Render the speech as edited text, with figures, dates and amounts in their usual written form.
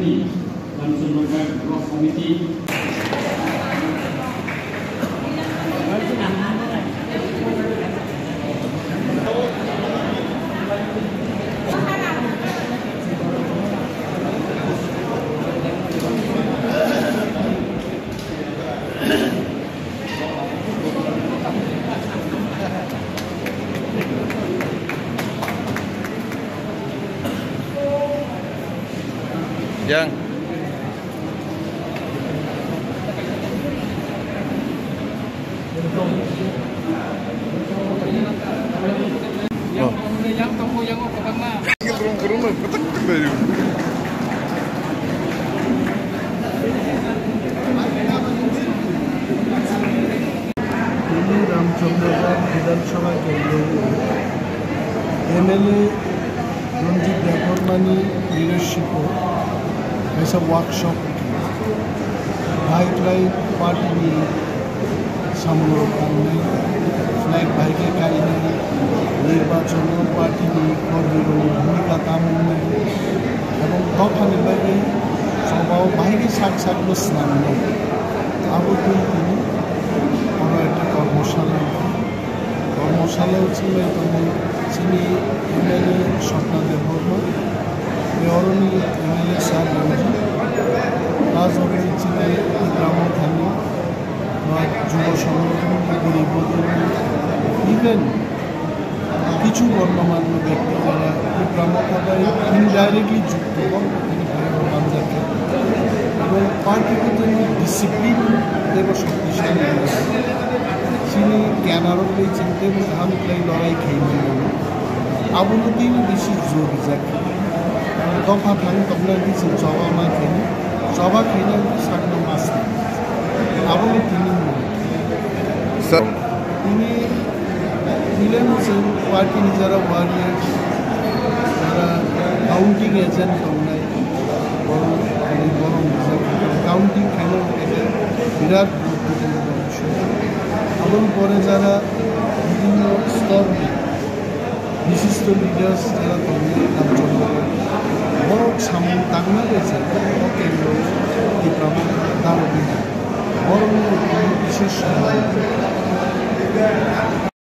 langsung berkat Prof Komiti. Yang Ramchandrapur বিধানসভা কেন্দ্র MLA রঞ্জিত দেববর্মানি leadership ऐसा वर्कशॉप भाई पार्टी में सामने फ्लैग भाई के कायदे निर्वाचन पार्टी में भूमिका तामने এবং দফা নির্বাচনে সবাও বাইরে সাকসাকলো স্নান নেই আবদ্ধ তিনি বড় একটা কর্মশালাও ছিল তখন তিনি এমএলএ স্বপ্নাদেব বর্মা অরণি এমএলএ স্যার রঞ্জিত রাজভবনে ছিলেন গ্রামথানী বা যুব সংগঠন গরিব ইভেন কিছু গণ্যমান্য ব্যক্তি যারা এই গ্রামখাতায় ইনডাইরেক্টলি যুক্ত বান্দাকে এবং পার্টিকে তিনি ডিসিপ্লিন এবং শক্তিশালী তিনি জ্ঞানারও পেয়েছেন এবং হামলাই লড়াই খেয়ে আবুলতিন বেশি জোর যাকে দফা থানি তবলা দিয়েছে জবা মা খেয়ে জবা খেয়ে সাগনা মাছ আবলে তিনি দিলেন পার্টি যারা ওয়ারিয়ার যারা কাউন্টিং এজেন্ট তবলায় বড় কাউন্টিং খেলার এটা বিরাট গুরুত্বপূর্ণ বিষয় এবং পরে যারা বিভিন্ন স্তর বিশিষ্ট লিডার্স যারা তবলায় রামচন্দ্র বড় সামনে তাগনা রয়েছে কেন্দ্র এই প্রমাণ দাঁড়াবে বড় বিশেষ